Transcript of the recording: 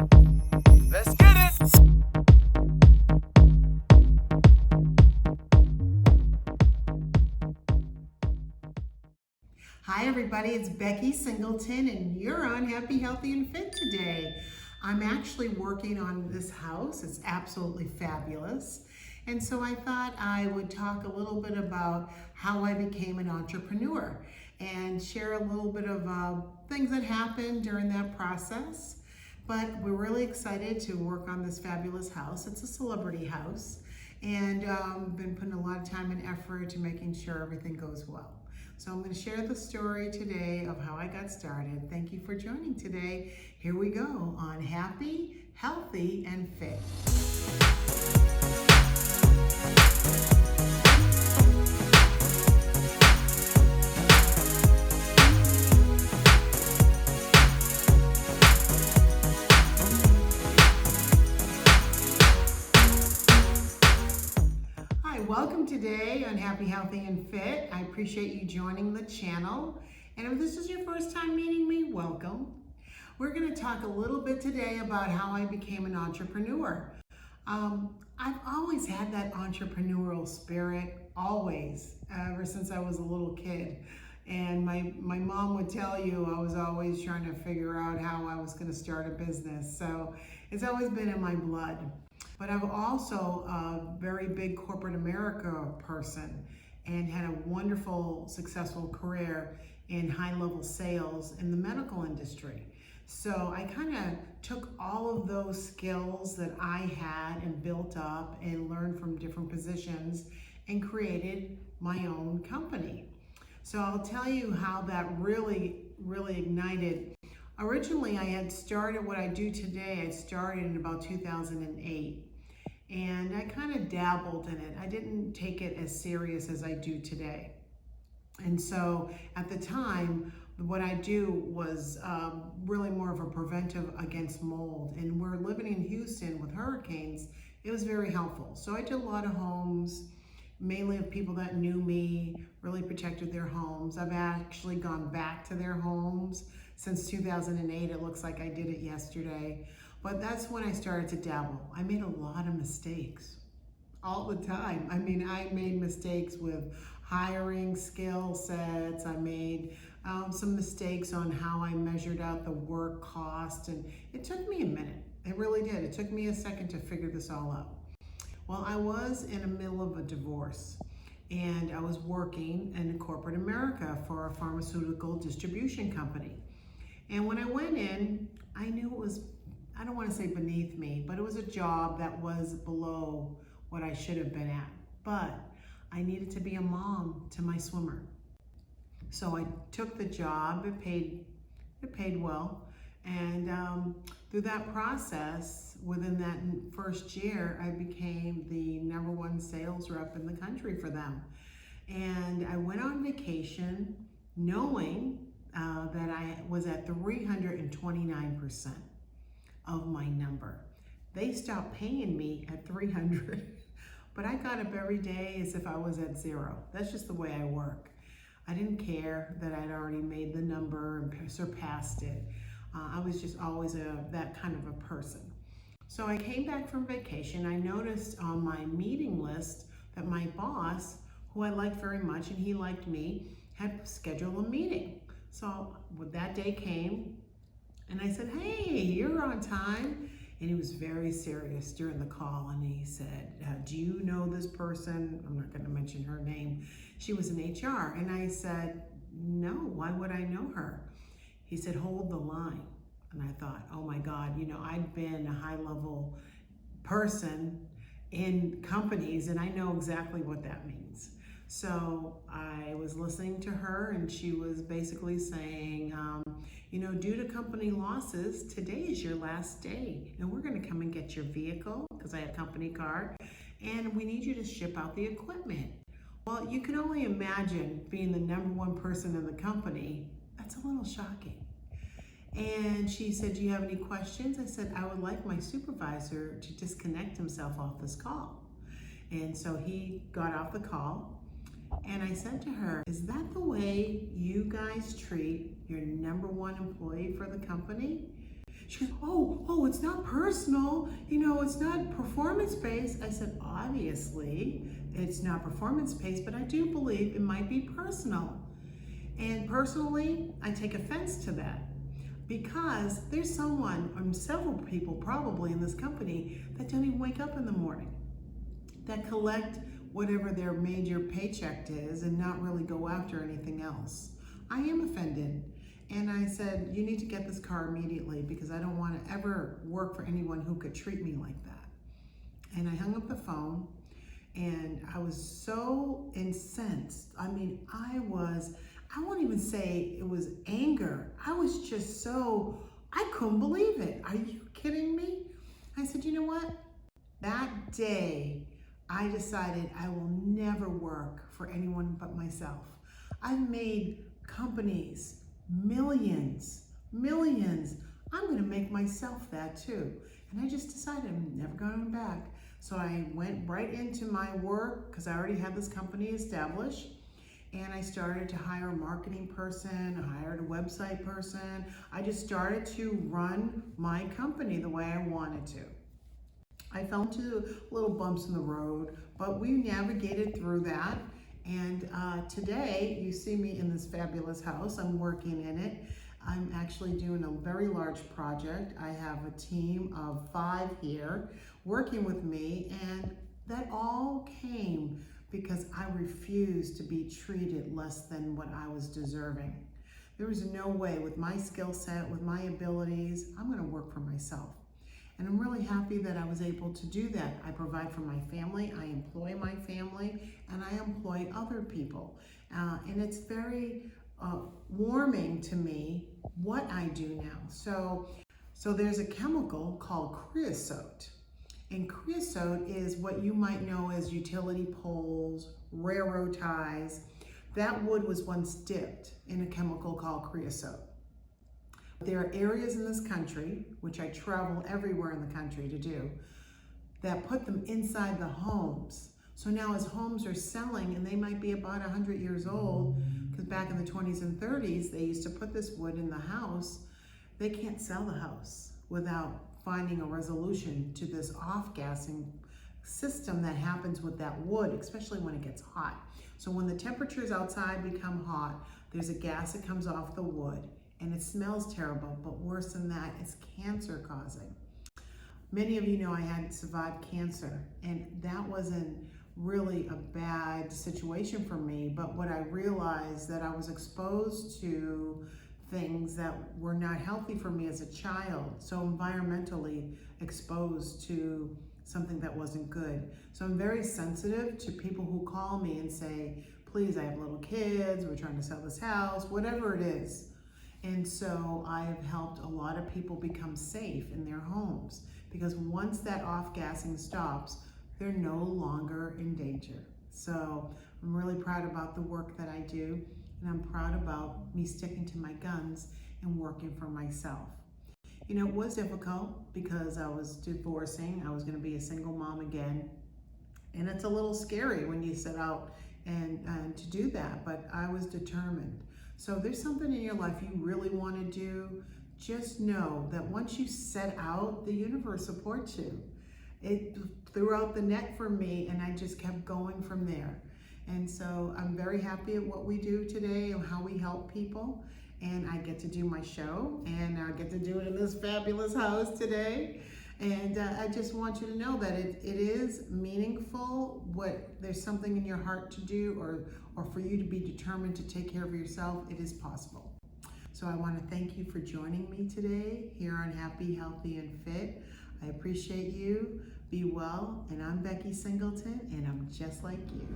Let's get it! Hi everybody, it's Becky Singleton and you're on Happy, Healthy, and Fit today. I'm actually working on this house. It's absolutely fabulous. And so I thought I would talk a little bit about how I became an entrepreneur and share a little bit of things that happened during that process. But we're really excited to work on this fabulous house. It's a celebrity house, and been putting a lot of time and effort to making sure everything goes well. So I'm going to share the story today of how I got started. Thank you for joining today. Here we go on Happy, Healthy, and Fit. Welcome today on Happy, Healthy, and Fit. I appreciate you joining the channel. And if this is your first time meeting me, welcome. We're going to talk a little bit today about how I became an entrepreneur. I've always had that entrepreneurial spirit, always, ever since I was a little kid. And my mom would tell you I was always trying to figure out how I was going to start a business. So it's always been in my blood. But I'm also a very big corporate America person and had a wonderful, successful career in high-level sales in the medical industry. So I kind of took all of those skills that I had and built up and learned from different positions and created my own company. So I'll tell you how that really ignited. Originally, I had started what I do today. I started in about 2008. And I kind of dabbled in it. I didn't take it as serious as I do today. And so at the time, what I do was really more of a preventive against mold. And we're living in Houston with hurricanes. It was very helpful. So I did a lot of homes, mainly of people that knew me, really protected their homes. I've actually gone back to their homes since 2008. It looks like I did it yesterday. But that's when I started to dabble. I made a lot of mistakes all the time. I mean, I made mistakes with hiring skill sets. I made some mistakes on how I measured out the work cost. And it took me a minute. It really did. It took me a second to figure this all out. Well, I was in the middle of a divorce. And I was working in corporate America for a pharmaceutical distribution company. And when I went in, I knew it was, I don't want to say beneath me, but it was a job that was below what I should have been at. But I needed to be a mom to my swimmer. So I took the job. It paid well. And through that process, within that first year, I became the #1 sales rep in the country for them. And I went on vacation knowing that I was at 329% of my number. They stopped paying me at 300, but I got up every day as if I was at 0. That's just the way I work. I didn't care that I'd already made the number and surpassed it. I was just always that kind of a person. So I came back from vacation. I noticed on my meeting list that my boss, who I liked very much and he liked me, had scheduled a meeting. So that day came and I said, "Hey, you're on time." And he was very serious during the call and he said, "Do you know this person?" I'm not going to mention her name. She was in HR. And I said, "No, why would I know her?" He said, "Hold the line." And I thought, oh my God, I'd been a high-level person in companies and I know exactly what that means. So I was listening to her and she was basically saying, due to company losses, today is your last day and we're going to come and get your vehicle, because I had a company car, and we need you to ship out the equipment. Well, you can only imagine being the #1 person in the company. That's a little shocking. And she said, "Do you have any questions?" I said, "I would like my supervisor to disconnect himself off this call." And so he got off the call. And I said to her, "Is that the way you guys treat your #1 employee for the company?" She goes, oh, it's not personal. You know, it's not performance-based. I said, obviously, it's not performance-based, but I do believe it might be personal. And personally, I take offense to that because there's someone, or several people probably in this company, that don't even wake up in the morning, that collect whatever their major paycheck is and not really go after anything else. I am offended. And I said, you need to get this car immediately because I don't want to ever work for anyone who could treat me like that. And I hung up the phone and I was so incensed. I mean, I won't even say it was anger. I was just I couldn't believe it. Are you kidding me? I said, you know what? That day, I decided I will never work for anyone but myself. I've made companies millions. I'm gonna make myself that too. And I just decided I'm never going back. So I went right into my work because I already had this company established. And I started to hire a marketing person, I hired a website person. I just started to run my company the way I wanted to. I fell into little bumps in the road, but we navigated through that. And today, you see me in this fabulous house. I'm working in it. I'm actually doing a very large project. I have a team of 5 here working with me, and that all came because I refused to be treated less than what I was deserving. There was no way, with my skill set, with my abilities, I'm gonna work for myself. And I'm really happy that I was able to do that. I provide for my family, I employ my family, and I employ other people. And it's very warming to me what I do now. So there's a chemical called creosote. And creosote is what you might know as utility poles, railroad ties. That wood was once dipped in a chemical called creosote. There are areas in this country, which I travel everywhere in the country to do, that put them inside the homes. So now as homes are selling, and they might be about 100 years old, because back in the 20s and 30s, they used to put this wood in the house, they can't sell the house without finding a resolution to this off-gassing system that happens with that wood, especially when it gets hot. So when the temperatures outside become hot, there's a gas that comes off the wood, and it smells terrible, but worse than that, it's cancer causing. Many of you know I had survived cancer, and that wasn't really a bad situation for me, but what I realized that I was exposed to things that were not healthy for me as a child, so environmentally exposed to something that wasn't good. So I'm very sensitive to people who call me and say, please, I have little kids, we're trying to sell this house, whatever it is. And so I've helped a lot of people become safe in their homes, because once that off-gassing stops, they're no longer in danger. So I'm really proud about the work that I do, and I'm proud about me sticking to my guns and working for myself. You know, it was difficult because I was divorcing. I was going to be a single mom again. And it's a little scary when you set out and to do that, but I was determined. So if there's something in your life you really want to do, just know that once you set out, the universe supports you. It threw out the net for me, and I just kept going from there. And so I'm very happy at what we do today and how we help people. And I get to do my show, and I get to do it in this fabulous house today. And I just want you to know that it is meaningful. There's something in your heart to do, or for you to be determined to take care of yourself, it is possible. So I want to thank you for joining me today here on Happy, Healthy, and Fit. I appreciate you. Be well. And I'm Becky Singleton, and I'm just like you.